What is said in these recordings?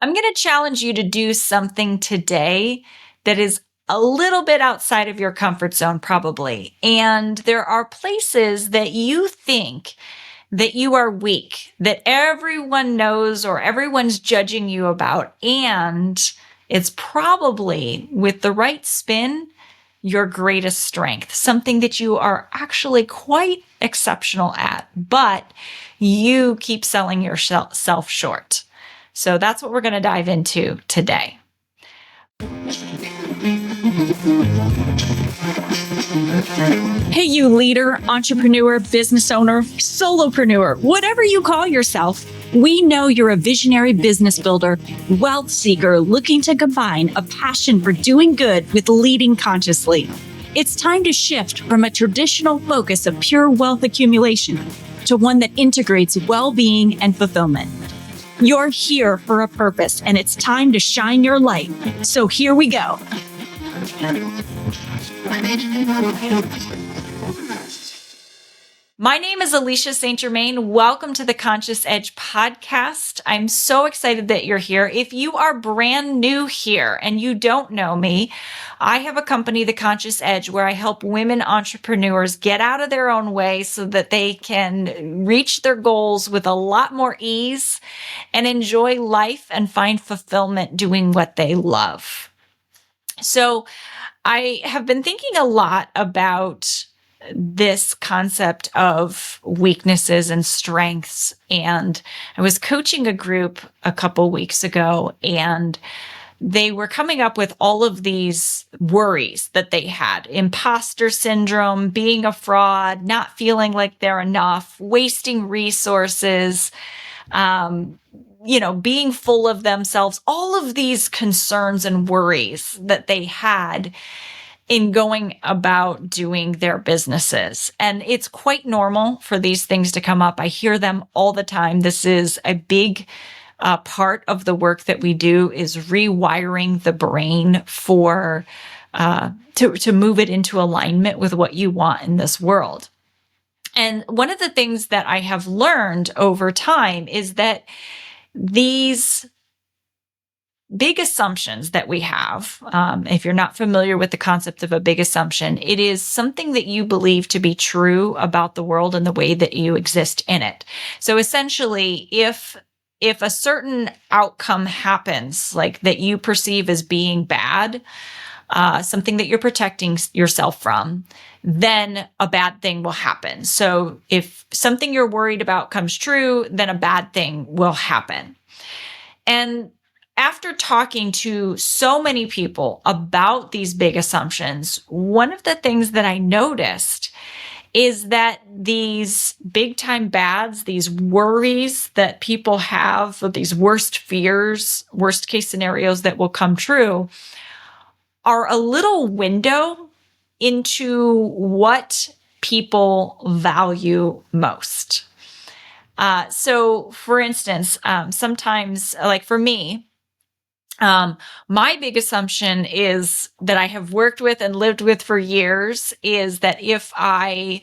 I'm going to challenge you to do something today that is a little bit outside of your comfort zone, probably. And there are places that you think that you are weak, that everyone knows or everyone's judging you about. And it's probably, with the right spin, your greatest strength, something that you are actually quite exceptional at, but you keep selling yourself short. So that's what we're going to dive into today. Hey, you leader, entrepreneur, business owner, solopreneur, whatever you call yourself, we know you're a visionary business builder, wealth seeker looking to combine a passion for doing good with leading consciously. It's time to shift from a traditional focus of pure wealth accumulation to one that integrates well-being and fulfillment. You're here for a purpose, and it's time to shine your light. So here we go. My name is Alicia St. Germain. Welcome to the Conscious Edge podcast. I'm so excited that you're here. If you are brand new here and you don't know me, I have a company, The Conscious Edge, where I help women entrepreneurs get out of their own way so that they can reach their goals with a lot more ease and enjoy life and find fulfillment doing what they love. So I have been thinking a lot about this concept of weaknesses and strengths. And I was coaching a group a couple weeks ago, and they were coming up with all of these worries that they had: imposter syndrome, being a fraud, not feeling like they're enough, wasting resources, being full of themselves, all of these concerns and worries that they had in going about doing their businesses. And it's quite normal for these things to come up. I hear them all the time. This is a big part of the work that we do, is rewiring the brain for to move it into alignment with what you want in this world. And one of the things that I have learned over time is that these big assumptions that we have, if you're not familiar with the concept of a big assumption, it is something that you believe to be true about the world and the way that you exist in it. So essentially, if a certain outcome happens, like that you perceive as being bad, something that you're protecting yourself from, then a bad thing will happen. So if something you're worried about comes true, then a bad thing will happen. And after talking to so many people about these big assumptions, one of the things that I noticed is that these big time bads, these worries that people have, or these worst fears, worst case scenarios that will come true, are a little window into what people value most. So for instance, sometimes, like for me, my big assumption is that I have worked with and lived with for years is that if I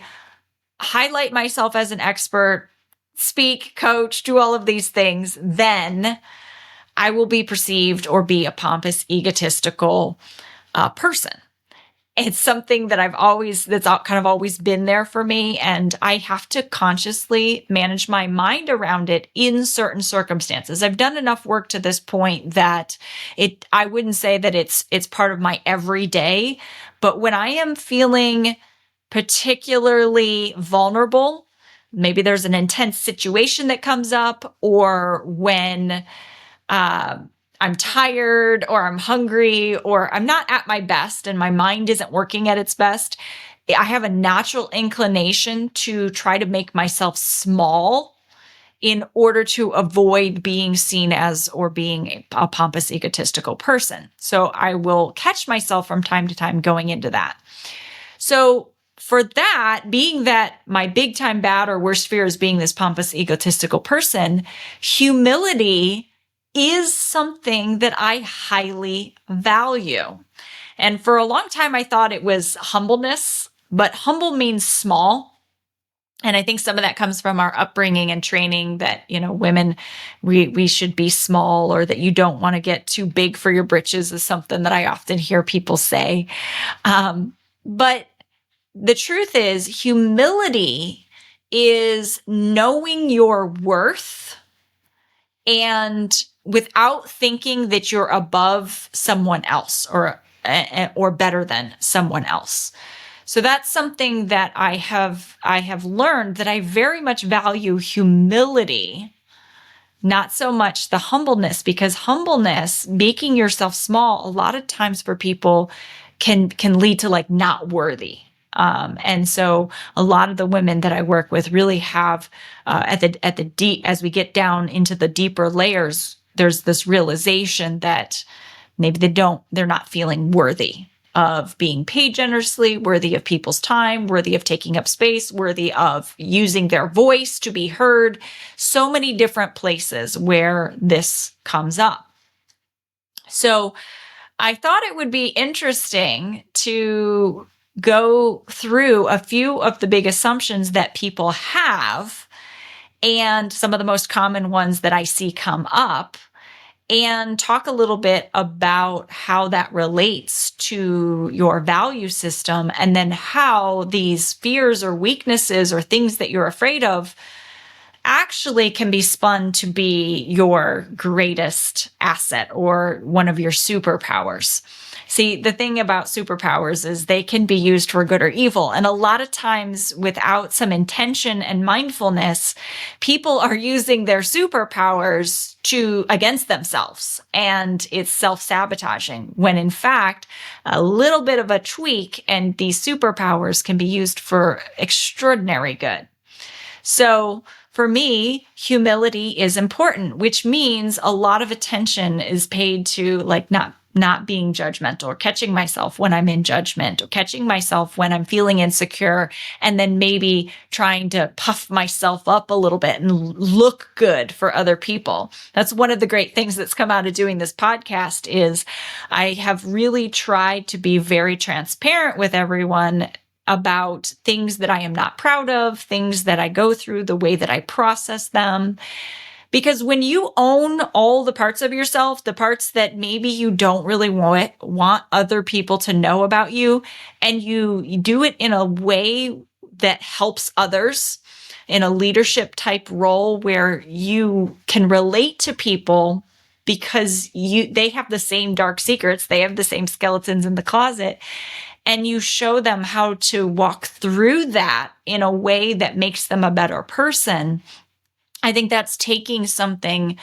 highlight myself as an expert, speak, coach, do all of these things, then I will be perceived or be a pompous, egotistical person. It's something that that's kind of always been there for me. And I have to consciously manage my mind around it in certain circumstances. I've done enough work to this point that I wouldn't say that it's part of my everyday, but when I am feeling particularly vulnerable, maybe there's an intense situation that comes up, or when, I'm tired, or I'm hungry, or I'm not at my best and my mind isn't working at its best, I have a natural inclination to try to make myself small in order to avoid being seen as or being a pompous, egotistical person. So I will catch myself from time to time going into that. So for that, being that my big time bad or worst fear is being this pompous, egotistical person, humility is something that I highly value. And for a long time, I thought it was humbleness, but humble means small. And I think some of that comes from our upbringing and training that, women, we should be small, or that you don't want to get too big for your britches, is something that I often hear people say. But the truth is, humility is knowing your worth, and without thinking that you're above someone else, or better than someone else. So that's something that I have learned, that I very much value humility, not so much the humbleness, because humbleness, making yourself small, a lot of times for people can lead to like not worthy. And so a lot of the women that I work with really have, at the deep, as we get down into the deeper layers, there's this realization that maybe they're not feeling worthy of being paid generously, worthy of people's time, worthy of taking up space, worthy of using their voice to be heard. So many different places where this comes up. So I thought it would be interesting to go through a few of the big assumptions that people have, and some of the most common ones that I see come up, and talk a little bit about how that relates to your value system, and then how these fears or weaknesses or things that you're afraid of actually can be spun to be your greatest asset or one of your superpowers. See, the thing about superpowers is they can be used for good or evil. And a lot of times, without some intention and mindfulness, people are using their superpowers against themselves. And it's self-sabotaging, when in fact, a little bit of a tweak and these superpowers can be used for extraordinary good. So for me, humility is important, which means a lot of attention is paid to like not being judgmental, or catching myself when I'm in judgment, or catching myself when I'm feeling insecure, and then maybe trying to puff myself up a little bit and look good for other people. That's one of the great things that's come out of doing this podcast, is I have really tried to be very transparent with everyone about things that I am not proud of, things that I go through, the way that I process them. Because when you own all the parts of yourself, the parts that maybe you don't really want other people to know about you, and you do it in a way that helps others, in a leadership type role where you can relate to people because they have the same dark secrets, they have the same skeletons in the closet, and you show them how to walk through that in a way that makes them a better person. I think that's taking something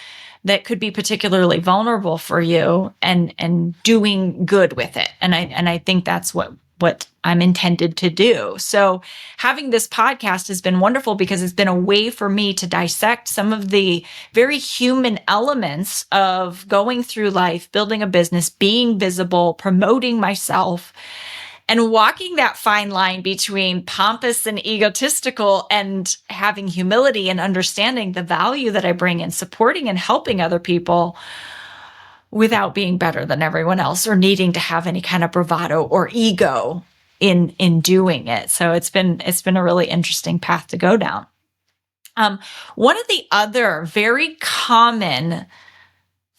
that could be particularly vulnerable for you and doing good with it. And I think that's what I'm intended to do. So having this podcast has been wonderful, because it's been a way for me to dissect some of the very human elements of going through life, building a business, being visible, promoting myself, and walking that fine line between pompous and egotistical, and having humility and understanding the value that I bring in supporting and helping other people without being better than everyone else, or needing to have any kind of bravado or ego in doing it. So it's been a really interesting path to go down. One of the other very common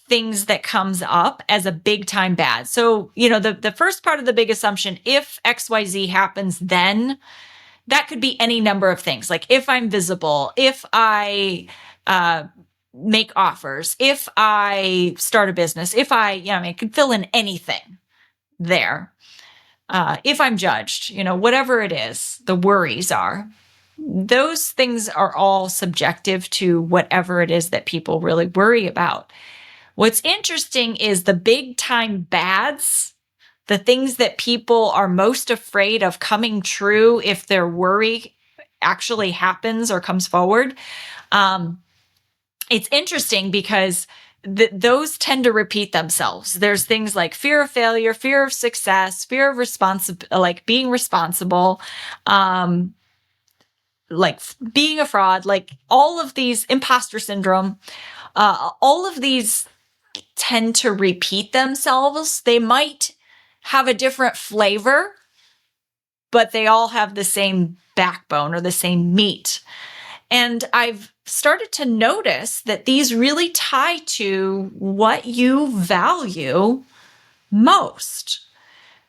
things that comes up as a big time bad. So, the first part of the big assumption, if XYZ happens, then that could be any number of things. Like if I'm visible, if I make offers, if I start a business, if it could fill in anything there. If I'm judged, whatever it is, the worries are. Those things are all subjective to whatever it is that people really worry about. What's interesting is the big time bads, the things that people are most afraid of coming true if their worry actually happens or comes forward. It's interesting because those tend to repeat themselves. There's things like fear of failure, fear of success, fear of like being responsible, like being a fraud, like all of these, imposter syndrome, all of these tend to repeat themselves. They might have a different flavor, but they all have the same backbone or the same meat. And I've started to notice that these really tie to what you value most.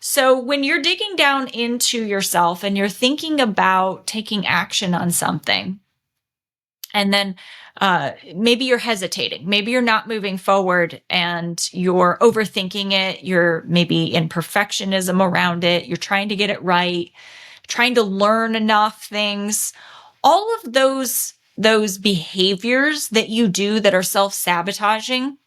So when you're digging down into yourself and you're thinking about taking action on something, and then maybe you're hesitating, maybe you're not moving forward and you're overthinking it, you're maybe in perfectionism around it, you're trying to get it right, trying to learn enough things, all of those behaviors that you do that are self-sabotaging,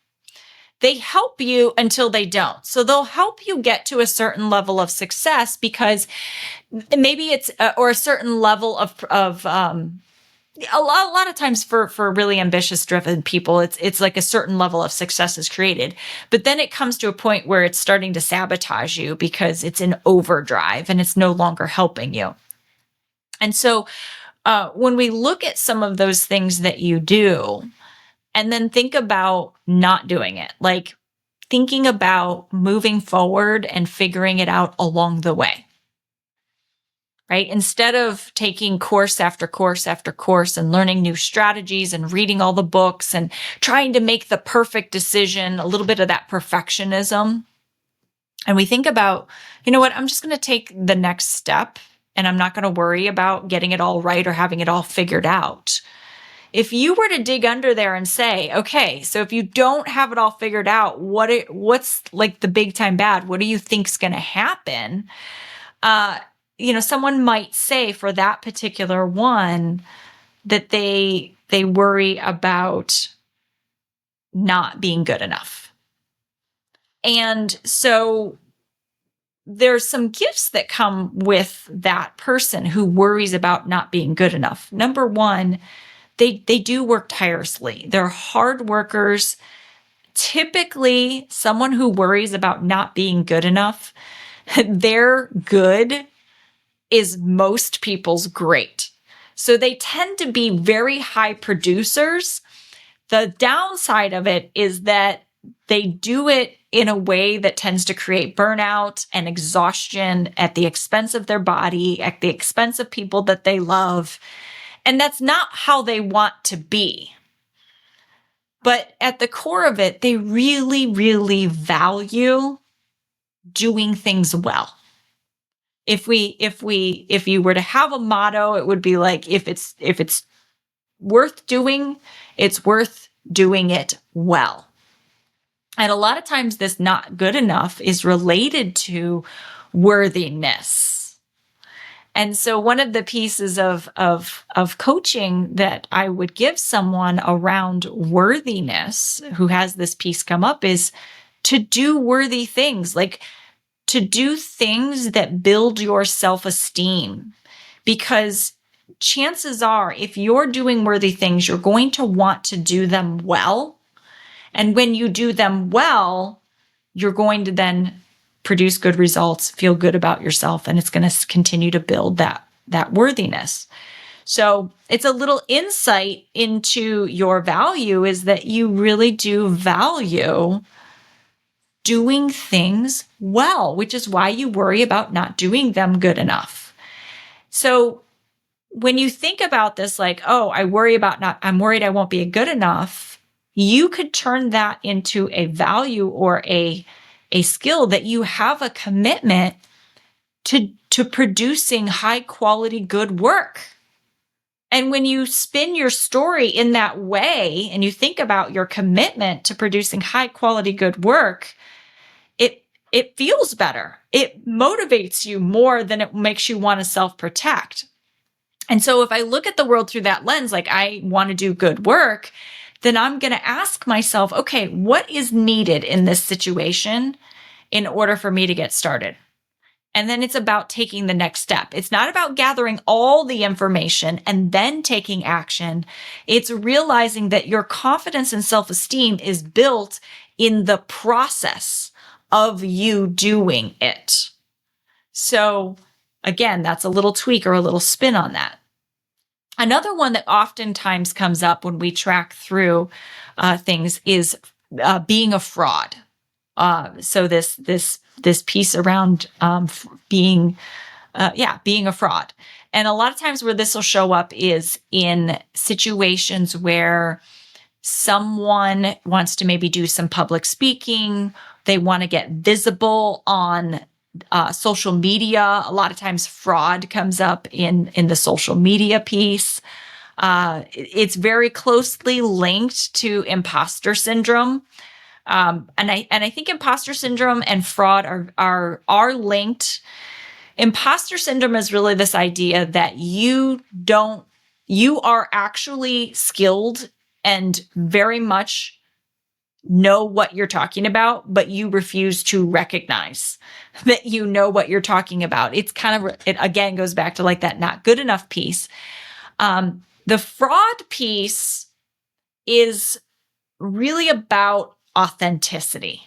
they help you until they don't. So they'll help you get to a certain level of success because maybe it's, or a certain level of a lot of times for really ambitious driven people, it's like a certain level of success is created, but then it comes to a point where it's starting to sabotage you because it's in overdrive and it's no longer helping you. And so when we look at some of those things that you do, and then think about not doing it, like thinking about moving forward and figuring it out along the way, right? Instead of taking course after course after course and learning new strategies and reading all the books and trying to make the perfect decision, a little bit of that perfectionism. And we think about, you know what, I'm just going to take the next step and I'm not going to worry about getting it all right or having it all figured out. If you were to dig under there and say, okay, so if you don't have it all figured out, what's like the big time bad? What do you think's going to happen? Someone might say for that particular one that they worry about not being good enough. And so there's some gifts that come with that person who worries about not being good enough. Number one, they do work tirelessly. They're hard workers. Typically, someone who worries about not being good enough, their good is most people's great. So they tend to be very high producers. The downside of it is that they do it in a way that tends to create burnout and exhaustion at the expense of their body, at the expense of people that they love. And that's not how they want to be. But at the core of it, they really, really value doing things well. If you were to have a motto, it would be like, if it's worth doing, it's worth doing it well. And a lot of times this not good enough is related to worthiness. And so one of the pieces of coaching that I would give someone around worthiness who has this piece come up is to do worthy things, like to do things that build your self-esteem. Because chances are, if you're doing worthy things, you're going to want to do them well. And when you do them well, you're going to then produce good results, feel good about yourself, and it's going to continue to build that worthiness. So it's a little insight into your value is that you really do value doing things well, which is why you worry about not doing them good enough. So when you think about this, like, oh, I'm worried I won't be good enough, you could turn that into a value or a skill that you have a commitment to producing high quality good work. And when you spin your story in that way and you think about your commitment to producing high quality good work, it feels better. It motivates you more than it makes you want to self-protect. And so if I look at the world through that lens, like I want to do good work, then I'm going to ask myself, okay, what is needed in this situation in order for me to get started? And then it's about taking the next step. It's not about gathering all the information and then taking action. It's realizing that your confidence and self-esteem is built in the process of you doing it. So again, that's a little tweak or a little spin on that. Another one that oftentimes comes up when we track through things is being a fraud. So this piece around being being a fraud. And a lot of times where this will show up is in situations where someone wants to maybe do some public speaking. They want to get visible on social media. A lot of times fraud comes up in the social media piece. It's very closely linked to imposter syndrome. And I think imposter syndrome and fraud are linked. Imposter syndrome is really this idea that you are actually skilled and very much know what you're talking about, but you refuse to recognize that you know what you're talking about. It's kind of, it again goes back to like that not good enough piece. The fraud piece is really about authenticity.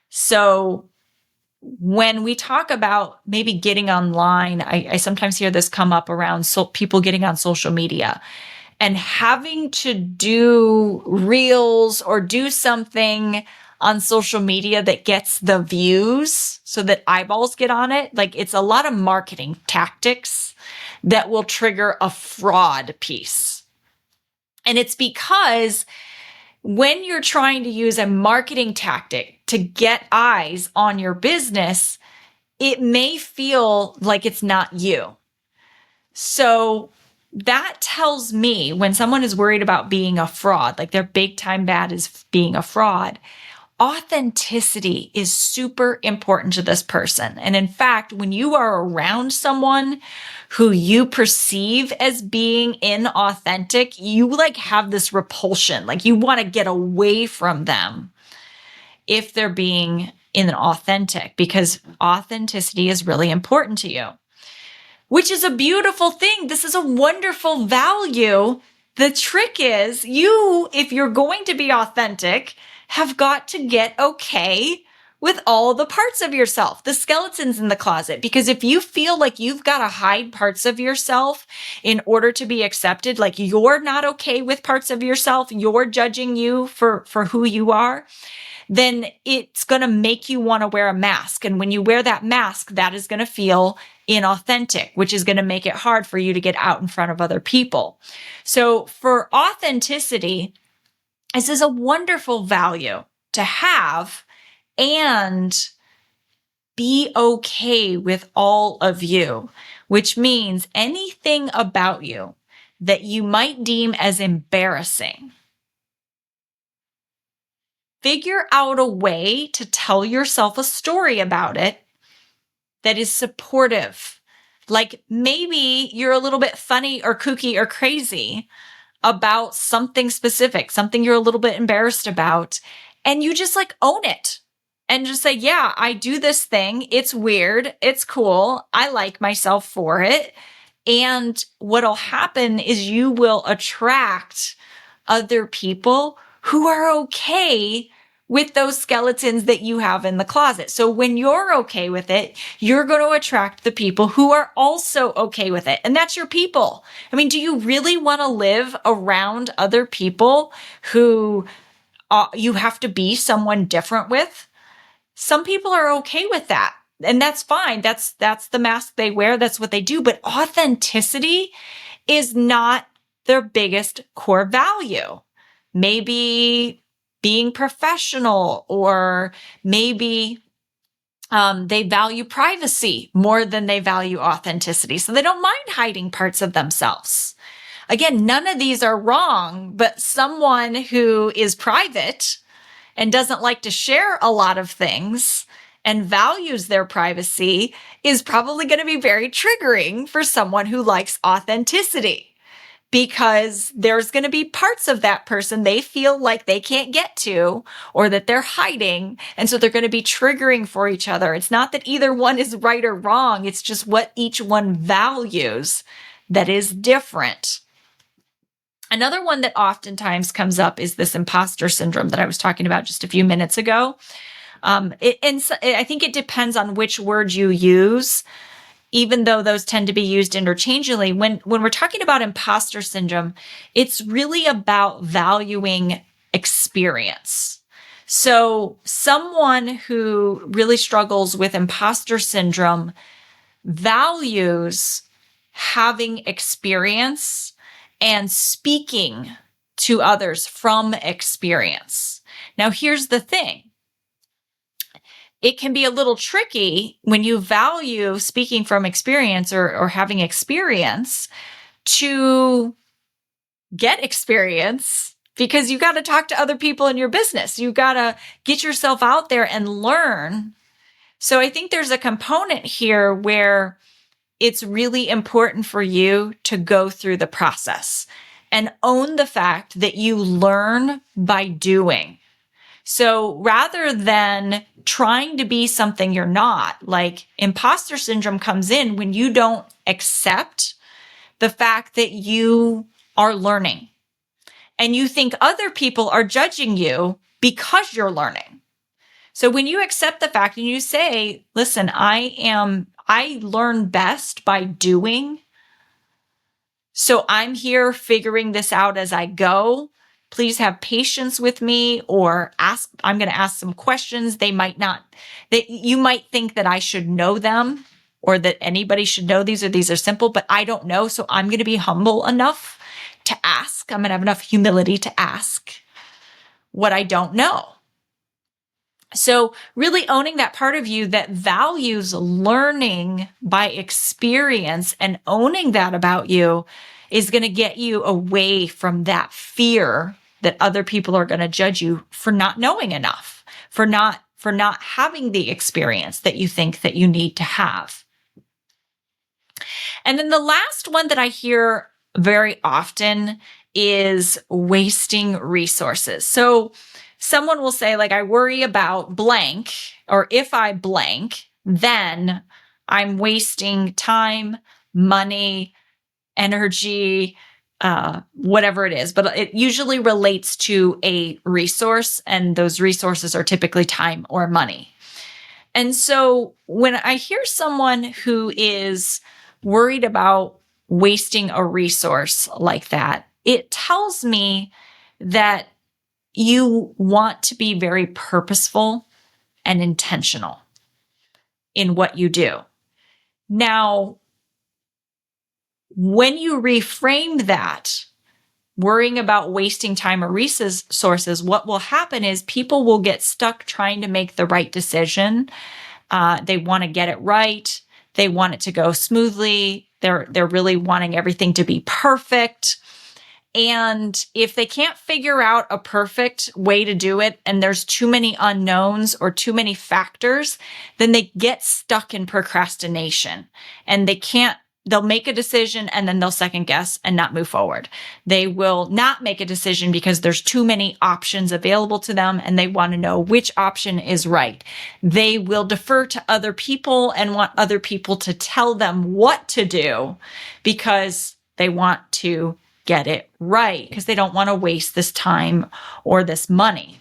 So when we talk about maybe getting online, I sometimes hear this come up around people getting on social media and having to do reels or do something on social media that gets the views so that eyeballs get on it. Like it's a lot of marketing tactics that will trigger a fraud piece. And it's because when you're trying to use a marketing tactic to get eyes on your business, it may feel like it's not you. So that tells me when someone is worried about being a fraud, like their big time bad is being a fraud, authenticity is super important to this person. And in fact, when you are around someone who you perceive as being inauthentic, you like have this repulsion, like you want to get away from them if they're being inauthentic, because authenticity is really important to you, which is a beautiful thing. This is a wonderful value. The trick is if you're going to be authentic, have got to get okay with all the parts of yourself, the skeletons in the closet. Because if you feel like you've got to hide parts of yourself in order to be accepted, like you're not okay with parts of yourself, you're judging you for who you are, then it's going to make you want to wear a mask. And when you wear that mask, that is going to feel inauthentic, which is going to make it hard for you to get out in front of other people. So for authenticity, this is a wonderful value to have and be okay with all of you, which means anything about you that you might deem as embarrassing, figure out a way to tell yourself a story about it that is supportive. Like maybe you're a little bit funny or kooky or crazy about something specific, something you're a little bit embarrassed about, and you just like own it and just say, yeah, I do this thing. It's weird. It's cool. I like myself for it. And what'll happen is you will attract other people who are okay with those skeletons that you have in the closet. So when you're okay with it, you're going to attract the people who are also okay with it. And that's your people. I mean, do you really want to live around other people who you have to be someone different with? Some people are okay with that. And that's fine. That's the mask they wear. That's what they do. But authenticity is not their biggest core value. Maybe being professional, or maybe they value privacy more than they value authenticity. So they don't mind hiding parts of themselves. Again, none of these are wrong, but someone who is private and doesn't like to share a lot of things and values their privacy is probably going to be very triggering for someone who likes authenticity, because there's going to be parts of that person they feel like they can't get to or that they're hiding. And so they're going to be triggering for each other. It's not that either one is right or wrong. It's just what each one values that is different. Another one that oftentimes comes up is this imposter syndrome that I was talking about just a few minutes ago. And I think it depends on which word you use, even though those tend to be used interchangeably. When we're talking about imposter syndrome, it's really about valuing experience. So someone who really struggles with imposter syndrome values having experience and speaking to others from experience. Now, here's the thing. It can be a little tricky when you value speaking from experience or having experience to get experience, because you got to talk to other people in your business. You got to get yourself out there and learn. So I think there's a component here where it's really important for you to go through the process and own the fact that you learn by doing. So rather than trying to be something you're not, like imposter syndrome comes in when you don't accept the fact that you are learning and you think other people are judging you because you're learning. So when you accept the fact and you say, listen, I learn best by doing. So I'm here figuring this out as I go. Please have patience with me, or I'm going to ask some questions. You might think that I should know them or that anybody should know these are simple, but I don't know. So I'm going to be humble enough to ask. I'm going to have enough humility to ask what I don't know. So really owning that part of you that values learning by experience and owning that about you is going to get you away from that fear that other people are going to judge you for not knowing enough, for not having the experience that you think that you need to have. And then the last one that I hear very often is wasting resources. So someone will say, like, I worry about blank, or if I blank, then I'm wasting time, money, energy, whatever it is. But it usually relates to a resource, and those resources are typically time or money. And so when I hear someone who is worried about wasting a resource like that, it tells me that you want to be very purposeful and intentional in what you do. Now, when you reframe that, worrying about wasting time or resources, what will happen is people will get stuck trying to make the right decision. They want to get it right. They want it to go smoothly. They're really wanting everything to be perfect. And if they can't figure out a perfect way to do it, and there's too many unknowns or too many factors, then they get stuck in procrastination, and they'll make a decision and then they'll second guess and not move forward. They will not make a decision because there's too many options available to them and they want to know which option is right. They will defer to other people and want other people to tell them what to do because they want to get it right, because they don't want to waste this time or this money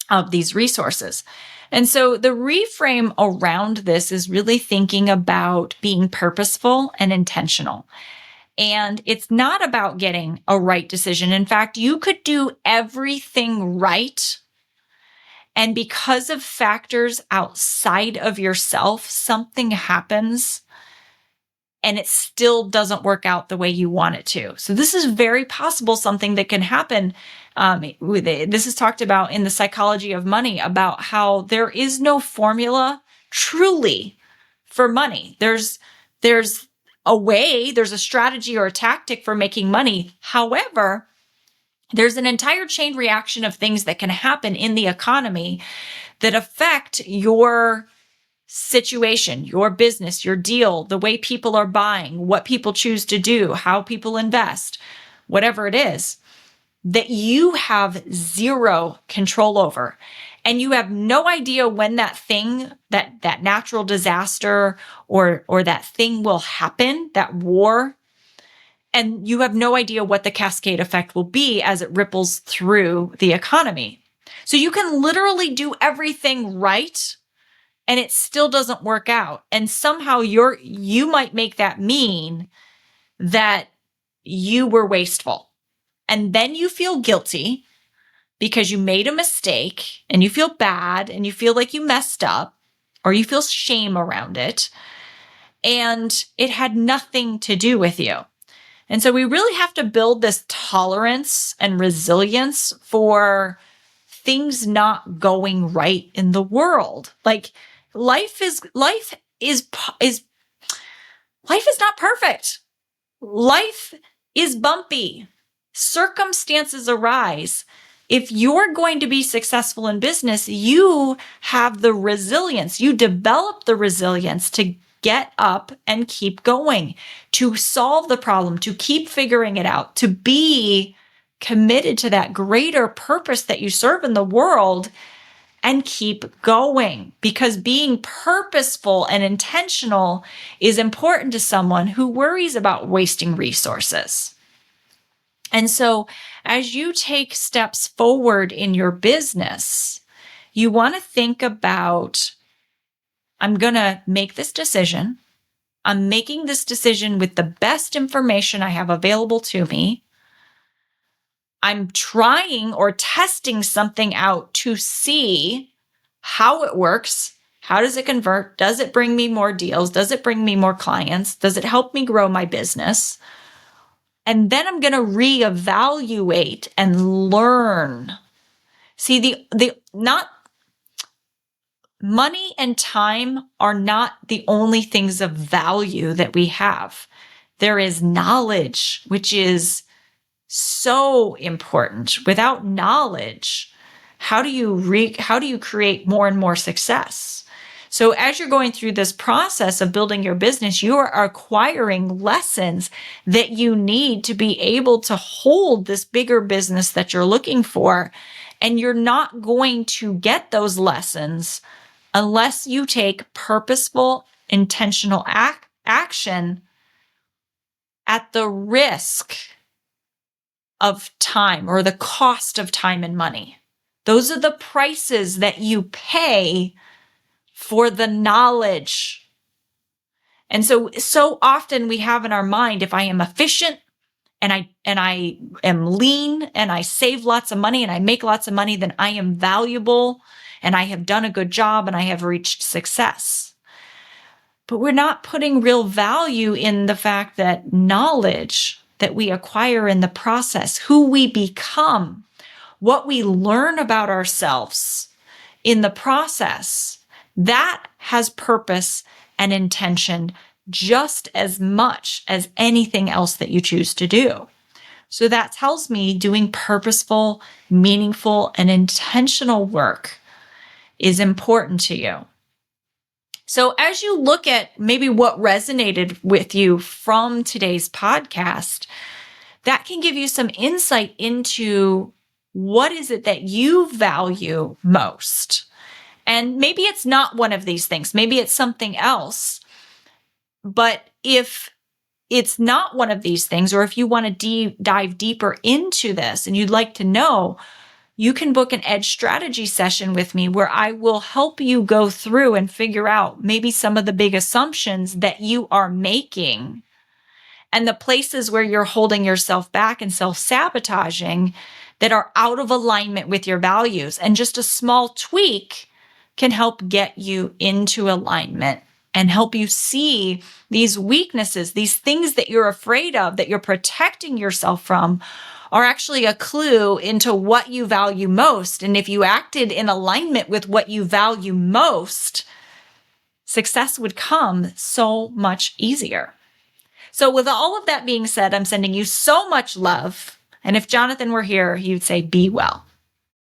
of these resources. And so the reframe around this is really thinking about being purposeful and intentional. And it's not about getting a right decision. In fact, you could do everything right, and because of factors outside of yourself, something happens and it still doesn't work out the way you want it to. So this is very possible, something that can happen. This is talked about in the psychology of money, about how there is no formula truly for money. There's a way, there's a strategy or a tactic for making money. However, there's an entire chain reaction of things that can happen in the economy that affect your situation, your business, your deal, the way people are buying, what people choose to do, how people invest, whatever it is, that you have zero control over. And you have no idea when that thing, that natural disaster or that thing will happen, that war. And you have no idea what the cascade effect will be as it ripples through the economy. So you can literally do everything right, and it still doesn't work out. And somehow you might make that mean that you were wasteful. And then you feel guilty because you made a mistake, and you feel bad, and you feel like you messed up, or you feel shame around it. and it had nothing to do with you. And so we really have to build this tolerance and resilience for things not going right in the world. Like life is not perfect. Life is bumpy. Circumstances arise. If you're going to be successful in business, you have the resilience. You develop the resilience to get up and keep going, to solve the problem, to keep figuring it out, to be committed to that greater purpose that you serve in the world and keep going. Because being purposeful and intentional is important to someone who worries about wasting resources. And so as you take steps forward in your business, you want to think about, I'm going to make this decision. I'm making this decision with the best information I have available to me. I'm trying or testing something out to see how it works. How does it convert? Does it bring me more deals? Does it bring me more clients? Does it help me grow my business? And then I'm going to reevaluate and learn. See, the not money and time are not the only things of value that we have. There is knowledge, which is so important. Without knowledge, how do you create more and more success? So as you're going through this process of building your business, you are acquiring lessons that you need to be able to hold this bigger business that you're looking for. And you're not going to get those lessons unless you take purposeful, intentional action at the risk of time or the cost of time and money. Those are the prices that you pay for the knowledge. And so often we have in our mind, if I am efficient and I am lean and I save lots of money and I make lots of money, then I am valuable and I have done a good job and I have reached success. But we're not putting real value in the fact that knowledge that we acquire in the process, who we become, what we learn about ourselves in the process, that has purpose and intention just as much as anything else that you choose to do. So that tells me doing purposeful, meaningful, and intentional work is important to you. So as you look at maybe what resonated with you from today's podcast, that can give you some insight into what is it that you value most. And maybe it's not one of these things. Maybe it's something else. But if it's not one of these things, or if you want to dive deeper into this and you'd like to know, you can book an Edge strategy session with me where I will help you go through and figure out maybe some of the big assumptions that you are making and the places where you're holding yourself back and self-sabotaging that are out of alignment with your values. And just a small tweak can help get you into alignment and help you see these weaknesses, these things that you're afraid of, that you're protecting yourself from, are actually a clue into what you value most. And if you acted in alignment with what you value most, success would come so much easier. So with all of that being said, I'm sending you so much love. And if Jonathan were here, he would say, be well.